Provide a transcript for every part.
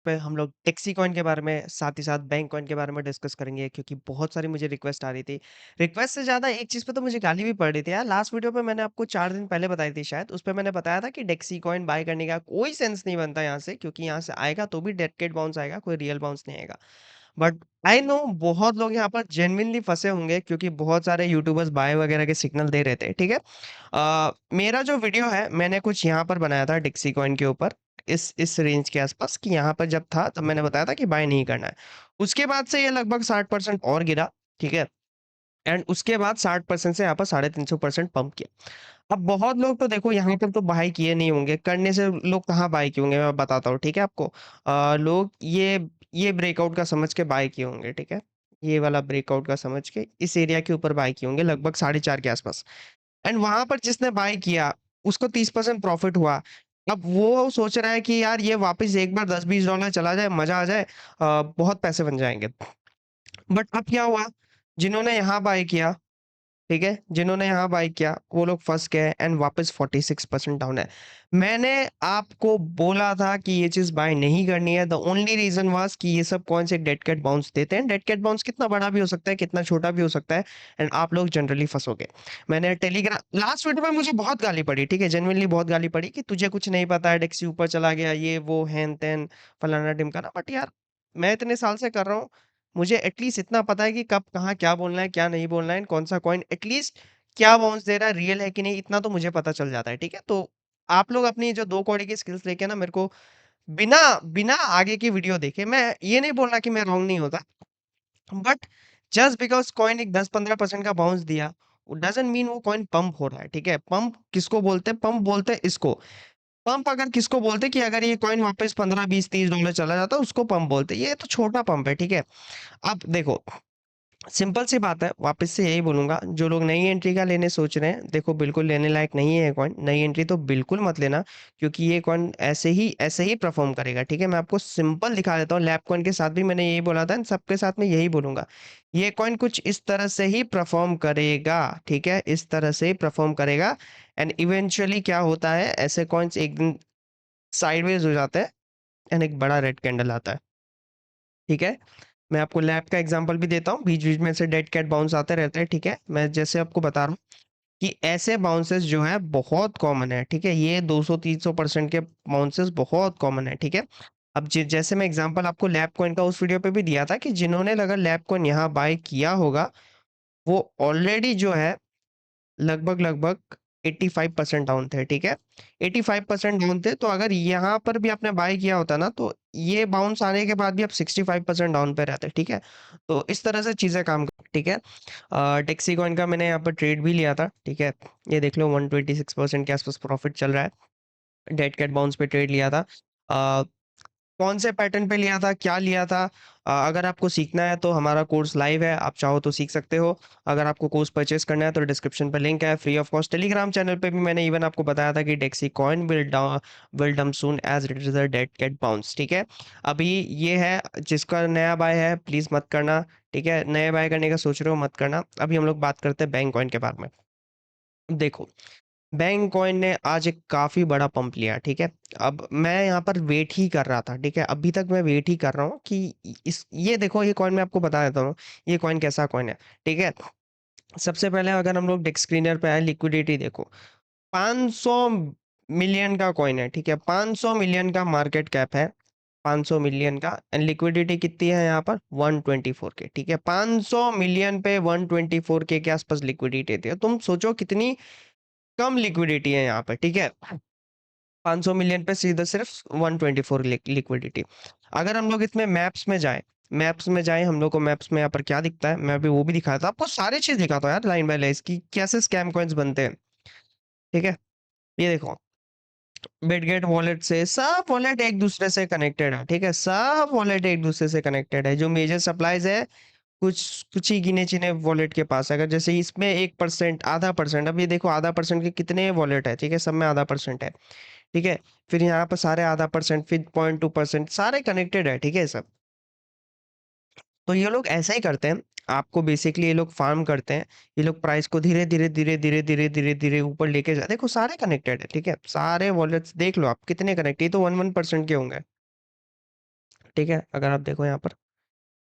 पे हम लोग डेक्सी कॉइन के बारे में, साथ ही साथ बैंक कॉइन के बारे में डिस्कस करेंगे क्योंकि बहुत सारी मुझे रिक्वेस्ट आ रही थी। रिक्वेस्ट से ज़्यादा एक चीज़ पे तो मुझे गाली भी पड़ रही थी यार, लास्ट वीडियो पे मैंने आपको 4 दिन पहले बताई थी शायद, उसपे मैंने बताया था कि डेक्सी कॉइन बाय करने का कोई सेंस नहीं बनता यहाँ से क्योंकि यहाँ से आएगा तो भी डेड कैट बाउंस आएगा, कोई रियल बाउंस नहीं आएगा। बट आई नो बहुत लोग यहाँ पर जेन्युइनली फँसे होंगे क्योंकि बहुत सारे यूट्यूबर्स बाय वगैरह के सिग्नल दे रहे थे, ठीक है? मेरा जो वीडियो है मैंने कुछ यहाँ पर बनाया था डेक्सी कॉइन के ऊपर, इस रेंज के आसपास कि यहाँ पर जब था तब मैंने बताया था कि बाय नहीं करना है। उसके बाद से ये लगभग 60% और गिरा, ठीक है? एंड उसके बाद 60% से यहाँ पर 350% पंप किया। अब बहुत लोग तो देखो यहाँ पर तो बाय किए नहीं होंगे, करने से लोग कहाँ बाय किए होंगे मैं बताता हूँ, ठीक है आपको? लोग ये ब्रेकआउट का समझ के बाय किए होंगे, ठीक है? ये वाला ब्रेकआउट का समझ के इस एरिया के ऊपर बाय किए होंगे लगभग 4.5 के आसपास। एंड वहाँ पर जिसने बाय किया, उसको 30% प्रॉफिट हुआ। अब वो सोच रहा है कि यार ये वापस एक बार $10-20 चला जाए, मज़ा आ जाए, बहुत पैसे बन जाएँगे। बट अब क्या हुआ? जिन्होंने यहाँ बाय किया, ठीक है? जिन्होंने यहाँ बाय किया, वो लोग फँस गए एंड वापस 46% डाउन है। मैंने आपको बोला था कि ये चीज़ बाय नहीं करनी है। द ओनली रीज़न वाज़ कि ये सब कॉइन्स एक डेड कैट बाउंस देते हैं। डेड कैट बाउंस कितना बड़ा भी हो सकता है, कितना छोटा भी हो सकता है एंड आप लोग जनरली फँसोगे। मैंने लास्ट वीडियो में मुझे बहुत गाली पड़ी, ठीक है? जेनुइनली बहुत गाली पड़ी कि तुझे कुछ नहीं पता है, डेक्सी ऊपर चला गया, ये वो हैन-तैन, फलाना-ढिमकाना। बट यार, मैं इतने साल से कर रहा हूँ, मुझे एटलीस्ट इतना पता है कि कब, कहाँ, क्या बोलना है, क्या नहीं बोलना है, कौन-सा कॉइन एटलीस्ट क्या बाउंस दे रहा है, रियल है कि नहीं, इतना तो मुझे पता चल जाता है, ठीक है? तो आप लोग अपनी जो 2 कौड़ी की स्किल्स लेके ना मेरे को बिना बिना आगे की वीडियो देखे, मैं ये नहीं बोल रहा कि मैं रॉन्ग नहीं होता, बट जस्ट बिकॉज़ कॉइन एक 10-15% का बाउंस दिया, डज़न्ट मीन वो कॉइन पंप हो रहा है, ठीक है? पंप किसको बोलते हैं? पंप बोलते हैं इसको। पंप अगर किसको बोलते हैं कि अगर ये कॉइन वापस 15, 20, $30 चला जाता है, उसको पंप बोलते हैं। ये तो छोटा पंप है, ठीक है? अब देखो सिंपल सी बात है, वापस से यही बोलूँगा, जो लोग नई एंट्री का लेने सोच रहे हैं, देखो बिल्कुल लेने लायक नहीं है ये कॉइन, नई एंट्री तो बिल्कुल मत लेना क्योंकि ये कॉइन ऐसे ही परफ़ॉर्म करेगा, ठीक है? मैं आपको सिंपल दिखा देता हूँ, लैब कॉइन के साथ भी मैंने यही बोला था एंड सबके साथ मैं यही बोलूँगा। ये कॉइन कुछ इस तरह से ही परफ़ॉर्म करेगा, ठीक है? इस तरह से ही परफ़ॉर्म करेगा एंड इवेंचुअली क्या होता है, ऐसे कॉइन्स एक दिन साइडवेज़ हो जाते हैं एंड एक बड़ा रेड कैंडल आता है, ठीक है? मैं आपको लैब का एग्जांपल भी देता हूँ, बीच-बीच में से डेड कैट बाउंस आते रहते हैं, ठीक है? मैं जैसे आपको बता रहा हूँ कि ऐसे बाउंसेस जो हैं बहुत कॉमन है, ठीक है? ये 200-300% के बाउंसेस बहुत कॉमन है, ठीक है? अब जैसे मैं एग्जांपल आपको लैब कॉइन का उस वीडियो पे भी दिया था कि जिन्होंने अगर लैब कॉइन यहाँ बाय किया होगा, वो ऑलरेडी जो है लगभग-लगभग 85% डाउन थे, ठीक है? 85% डाउन थे, तो अगर यहाँ पर भी आपने बाय किया होता ना, तो ये बाउंस आने के बाद भी आप 65% डाउन पे रहते, ठीक है? तो इस तरह से चीज़ें काम ठीक है? डेक्सीकॉइन का मैंने यहाँ पर ट्रेड भी लिया था, ठीक है? ये देख लो 126% के आसपास प्रॉफिट चल रहा है। डेड कैट बाउंस पे ट्रेड लिया था। अ, कौन से पैटर्न पे लिया था, क्या लिया था? अगर आपको सीखना है तो हमारा कोर्स लाइव है, आप चाहो तो सीख सकते हो। अगर आपको कोर्स परचेज़ करना है तो डिस्क्रिप्शन पे लिंक है, free of cost. Telegram channel पे भी मैंने इवन आपको बताया था कि Dexy coin will dump soon as it is a dead cat bounce, ठीक है? अभी ये है, जिसका नया बाय है प्लीज़ मत करना, ठीक है? नए बाय करने का सोच रहे हो मत करना। अभी हम लोग बात करते हैं बैंक कॉइन के बारे में। देखो, बैंक कॉइन ने आज एक काफ़ी बड़ा पंप लिया, ठीक है? अब मैं यहाँ पर वेट ही कर रहा था, ठीक है? अभी तक मैं वेट ही कर रहा हूँ कि इस ये देखो ये कॉइन मैं आपको बता देता हूँ, ये कॉइन कैसा कॉइन है, ठीक है? सबसे पहले अगर हम लोग डेस्क स्क्रीनर पे आए, लिक्विडिटी देखो, 500 मिलियन का कॉइन है, ठीक है? 500 मिलियन का मार्केट कैप है, 500 मिलियन का एंड लिक्विडिटी कितनी है यहाँ पर? 124 के, ठीक है? 500 मिलियन पे 124 के आसपास लिक्विडिटी है। तुम सोचो कितनी कम लिक्विडिटी है यहाँ पे, ठीक है? 500 मिलियन पे सीधा सिर्फ 124 लिक्विडिटी। अगर हम लोग इसमें मैप्स में जाएँ, हम लोग को मैप्स में यहाँ पर क्या दिखता है? मैं अभी वो भी दिखाता हूँ, आपको सारी चीज़ दिखाता हूँ यार लाइन बाय लाइन कि कैसे स्कैम कॉइन्स बनते हैं, ठीक है? ये देखो, बिटगेट वॉलेट से सब वॉलेट एक दूसरे से कनेक्टेड है, ठीक है? सब वॉलेट एक दूसरे से कनेक्टेड है। जो मेजर सप्लाइज़ है, कुछ ही गिने-चुने वॉलेट के पास है। अगर जैसे इसमें 1%, आधा परसेंट, अब ये देखो आधा परसेंट के कितने वॉलेट है, ठीक है? सब में आधा परसेंट है। ठीक है? फिर यहाँ पर सारे आधा परसेंट, फिर 0.2% सारे कनेक्टेड है, ठीक है सब? तो ये लोग ऐसा ही करते हैं। आपको बेसिकली ये लोग फार्म करते हैं। ये लोग प्राइस को धीरे-धीरे, धीरे-धीरे, धीरे-धीरे, धीरे ऊपर लेके जा देखो सारे कनेक्टेड है, ठीक है? सारे वॉलेट्स देख लो आप कितने कनेक्ट, ये तो 1-1% के होंगे। ठीक है? अगर आप देखो यहाँ पर,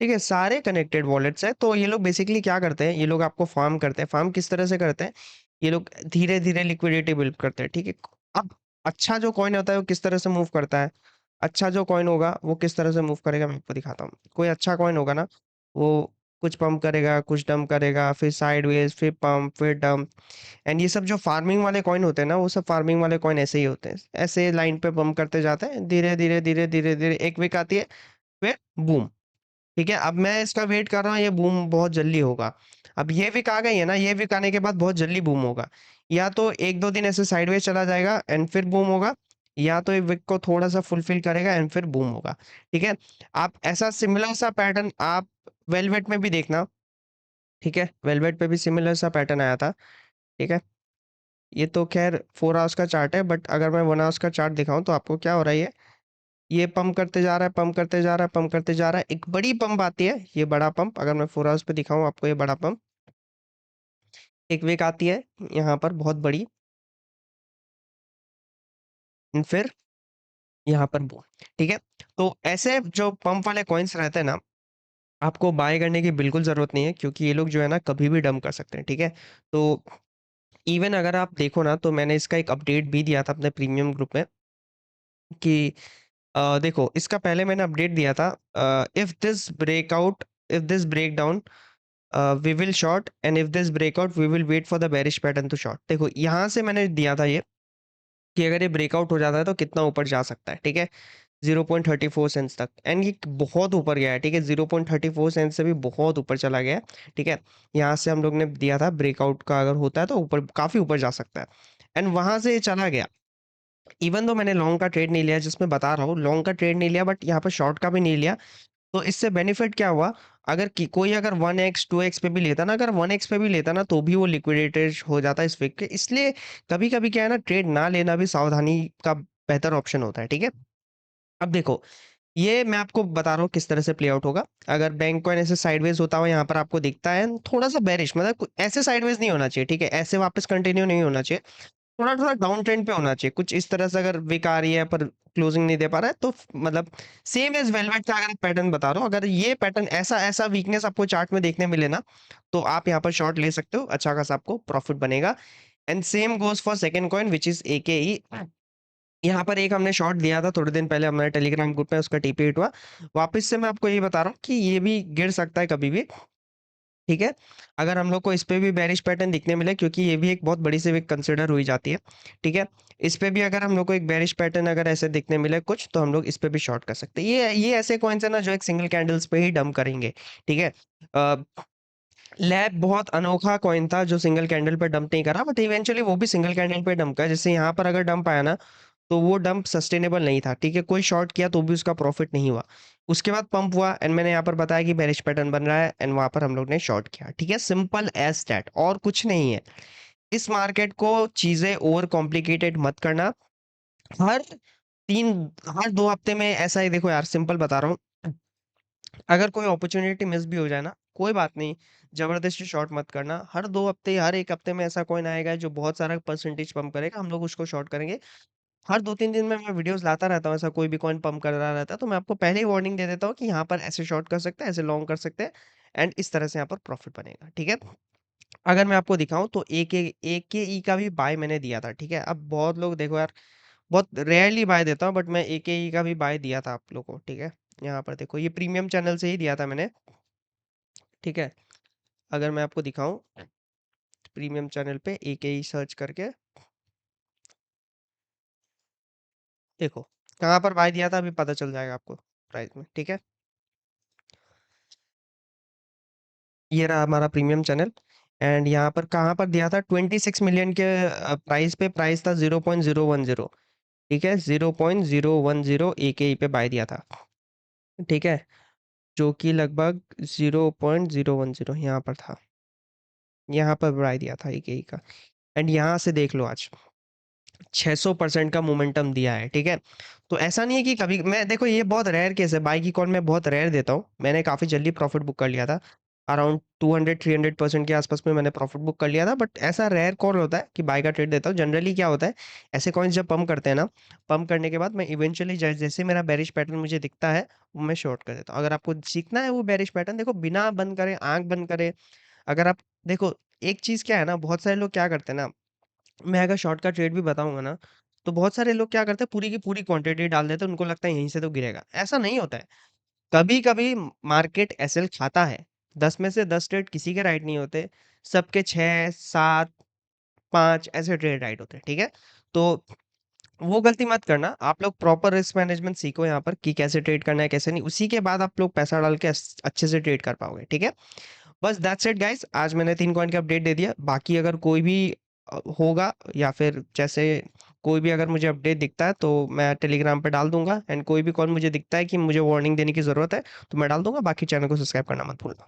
ठीक है? सारे कनेक्टेड वॉलेट्स हैं, तो ये लोग बेसिकली क्या करते हैं, ये लोग आपको फार्म करते हैं। फार्म किस तरह से करते हैं? ये लोग धीरे-धीरे लिक्विडिटी बिल्ड करते हैं, ठीक है? अब अच्छा जो कॉइन होता है, वो किस तरह से मूव करता है? अच्छा जो कॉइन होगा, वो किस तरह से मूव करेगा, मैं आपको दिखाता हूँ। कोई अच्छा कॉइन होगा ना, वो कुछ पंप करेगा, कुछ डंप करेगा, फिर साइडवेज़, फिर पंप, फिर डंप। एंड ये सब जो फार्मिंग वाले कॉइन होते हैं ना, वो सब फार्मिंग वाले कॉइन ऐसे ही होते हैं। ऐसे लाइन पे पंप करते जाते हैं, धीरे-धीरे, धीरे-धीरे, धीरे एक वीक आती है, फिर बूम। ठीक है, अब मैं इसका वेट कर रहा हूँ, ये बूम बहुत जल्दी होगा। अब ये वीक आ गई है ना, ये वीक आने के बाद बहुत जल्दी बूम होगा। या तो 1-2 दिन ऐसे साइडवेज चला जाएगा एंड फिर बूम होगा, या तो ये वीक को थोड़ा-सा फुलफिल करेगा एंड फिर बूम होगा। ठीक है? आप ऐसा सिमिलर सा पैटर्न आप वेलवेट में भी देखना, ठीक है? वेलवेट पे भी सिमिलर सा पैटर्न आया था, ठीक है? ये तो ख़ैर 4 आवर्स का चार्ट है, बट अगर मैं 1 आवर्स का चार्ट दिखाऊँ तो आपको क्या हो रहा है ये पंप करते जा रहा है, पंप करते जा रहा है, पंप करते जा रहा है। एक बड़ी पंप आती है, ये बड़ा पंप, अगर मैं 4 आवर्स पे दिखाऊँ आपको ये बड़ा पंप, एक वेक आती है यहाँ पर बहुत बड़ी, फिर यहाँ पर वो, ठीक है? तो ऐसे जो पंप वाले कॉइन्स रहते हैं ना, आपको बाय करने की बिल्कुल ज़रूरत नहीं है, क्योंकि ये लोग जो है ना कभी भी डंप कर सकते हैं, ठीक है? तो इवन अगर आप देखो ना, तो मैंने इसका एक अपडेट भी दिया था अपने प्रीमियम ग्रुप में कि देखो इसका पहले मैंने अपडेट दिया था, if this breakdown we will short and if this breakout we will wait for the bearish pattern to short. देखो यहाँ से मैंने दिया था ये कि अगर ये ब्रेकआउट हो जाता है तो कितना ऊपर जा सकता है, ठीक है? 0.34 सेंट्स तक, एंड ये बहुत ऊपर गया है, ठीक है? 0.34 सेंट से भी बहुत ऊपर चला गया है, ठीक है? यहाँ से हम लोग ने दिया था ब्रेकआउट का अगर होता है तो ऊपर, काफ़ी ऊपर जा सकता है, एंड वहाँ से ये चला गया। इवन दो मैंने लॉन्ग का ट्रेड नहीं लिया, जिसमें बता रहा हूँ लॉन्ग का ट्रेड नहीं लिया, बट यहाँ पर शॉर्ट का भी नहीं लिया। तो इससे बेनिफिट क्या हुआ, अगर कोई अगर 1x 2x पे भी लेता ना, अगर 1x पे भी लेता ना, तो भी वो लिक्विडेटेड हो जाता है इस वीक के। इसलिए कभी कभी क्या है ना, ट्रेड ना लेना भी सावधानी का बेहतर ऑप्शन होता है, ठीक है? अब देखो, ये मैं आपको बता रहा हूँ किस तरह से प्ले आउट होगा। अगर बैंक कॉइन ऐसे साइडवेज होता हुआ यहाँ पर आपको दिखता है, थोड़ा सा बेरिश, मतलब ऐसे साइडवेज नहीं होना चाहिए, ठीक है? ऐसे वापस कंटिन्यू नहीं होना चाहिए, थोड़ा-थोड़ा डाउन ट्रेंड पे होना चाहिए। कुछ इस तरह से अगर विक आ रही है पर क्लोजिंग नहीं दे पा रहा है, तो मतलब सेम एज़ वेलवेट का अगर पैटर्न बता रहा हूँ, अगर ये पैटर्न ऐसा वीकनेस आपको चार्ट में देखने मिले ना, तो आप यहाँ पर शॉर्ट ले सकते हो, अच्छा खासा आपको प्रॉफिट बनेगा। And same goes for second coin which is AKE. यहाँ पर एक हमने शॉर्ट दिया था थोड़े दिन पहले हमारे टेलीग्राम ग्रुप में, उसका टीपी हिट हुआ। वापस से मैं आपको यही बता रहा हूँ कि ये भी गिर सकता है कभी भी। ठीक है? अगर हम लोग को इस पे भी बेयरिश पैटर्न दिखने मिले, क्योंकि ये भी एक बहुत बड़ी सी विक कंसीडर हुई जाती है, ठीक है? इस पे भी अगर हम लोग को एक बेयरिश पैटर्न अगर ऐसे दिखने मिले कुछ, तो हम लोग इस पे भी शॉर्ट कर सकते हैं। ये ऐसे कॉइन्स है ना जो एक सिंगल कैंडल्स पे ही डंप करेंगे, ठीक है? अ, लैब बहुत अनोखा कॉइन था जो सिंगल कैंडल पे डंप नहीं करा, बट इवेंचुअली वो भी सिंगल कैंडल पे डंप करा। जैसे यहाँ पर अगर डंप आया ना, तो वो डंप सस्टेनेबल नहीं था, ठीक है? कोई शॉर्ट किया तो भी उसका प्रॉफिट नहीं हुआ। उसके बाद पंप हुआ एंड मैंने यहाँ पर बताया कि बेरिश पैटर्न बन रहा है, एंड वहाँ पर हम लोग ने शॉर्ट किया, ठीक है? सिंपल एज़ दैट, और कुछ नहीं है। इस मार्केट को चीज़ें ओवर कॉम्प्लिकेटेड मत करना। हर 3 हर 2 हफ्ते में ऐसा ही देखो यार, सिंपल बता रहा हूँ, अगर कोई अपॉर्च्युनिटी मिस भी हो जाए ना, कोई बात नहीं, ज़बरदस्ती शॉर्ट मत करना। हर 2 हफ्ते, हर 1 हफ्ते में ऐसा कॉइन आएगा जो बहुत सारा परसेंटेज पंप करेगा, हम लोग उसको शॉर्ट करेंगे। हर 2-3 दिन में मैं वीडियोज़ लाता रहता हूँ, ऐसा कोई भी कॉइन पंप कर रहा रहता है, तो मैं आपको पहले ही वार्निंग दे देता हूँ कि यहाँ पर ऐसे शॉर्ट कर सकते हैं, ऐसे लॉन्ग कर सकते हैं, एंड इस तरह से यहाँ पर प्रॉफिट बनेगा, ठीक है? अगर मैं आपको दिखाऊँ तो एकेई का भी बाय मैंने दिया था, ठीक है? अब बहुत लोग देखो यार, बहुत रेयरली बाय देता हूँ, बट मैं एकेई का भी बाय दिया था आप लोगों को, ठीक है? यहाँ पर देखो, ये प्रीमियम चैनल से ही दिया था मैंने, ठीक है? अगर मैं आपको दिखाऊँ प्रीमियम चैनल पे एकेई सर्च करके, देखो कहाँ पर बाय दिया था, अभी पता चल जाएगा आपको प्राइस में, ठीक है? ये रहा हमारा प्रीमियम चैनल, एंड यहाँ पर कहाँ पर दिया था, 26 मिलियन के प्राइस पे, प्राइस था 0.010, ठीक है? 0.010 एकेई पे बाय दिया था, ठीक है? जो कि लगभग 0.010 यहाँ पर था, यहाँ पर बाय दिया था एकेई का, एंड यहाँ से देख लो आज 600% का मोमेंटम दिया है, ठीक है? तो ऐसा नहीं है कि कभी, मैं देखो ये बहुत रेयर केस है, बाय की कॉल मैं बहुत रेयर देता हूँ, मैंने काफ़ी जल्दी प्रॉफिट बुक कर लिया था। अराउंड 200-300% के आसपास में मैंने प्रॉफिट बुक कर लिया था। बट ऐसा रेयर कॉल होता है कि बाय का ट्रेड देता हूँ। जनरली क्या होता है, ऐसे कॉइन्स जब पंप करते हैं ना, पंप करने के बाद मैं इवेंचुअली जैसे मेरा बेरिश पैटर्न मुझे दिखता है, वो मैं शॉर्ट कर देता हूँ। अगर आपको सीखना है वो बेरिश पैटर्न, देखो बिना बंद करे, आंख बंद करे, अगर आप देखो, एक चीज क्या है ना, बहुत सारे लोग क्या करते हैं ना, मैं अगर शॉर्ट का ट्रेड भी बताऊंगा ना, तो बहुत सारे लोग क्या करते हैं, पूरी की पूरी क्वांटिटी डाल देते हैं, उनको लगता है यहीं से तो गिरेगा। ऐसा नहीं होता है। कभी कभी मार्केट एसएल खाता है। 10 में से 10 ट्रेड किसी के राइट नहीं होते, सबके 6, 7, 5 ऐसे ट्रेड राइट होते हैं, ठीक है। तो वो गलती मत करना। आप लोग प्रॉपर रिस्क मैनेजमेंट सीखो यहाँ पर कि कैसे ट्रेड करना है कैसे नहीं, उसी के बाद आप लोग पैसा डाल के अच्छे से ट्रेड कर पाओगे, ठीक है। बस दैट्स इट गाइस, आज मैंने 3 कॉइन का अपडेट दे दिया। बाकी अगर कोई भी होगा, या फिर जैसे कोई भी अगर मुझे अपडेट दिखता है तो मैं टेलीग्राम पे डाल दूंगा, एंड कोई भी कॉइन मुझे दिखता है कि मुझे वार्निंग देने की जरूरत है तो मैं डाल दूंगा। बाकी चैनल को सब्सक्राइब करना मत भूलना।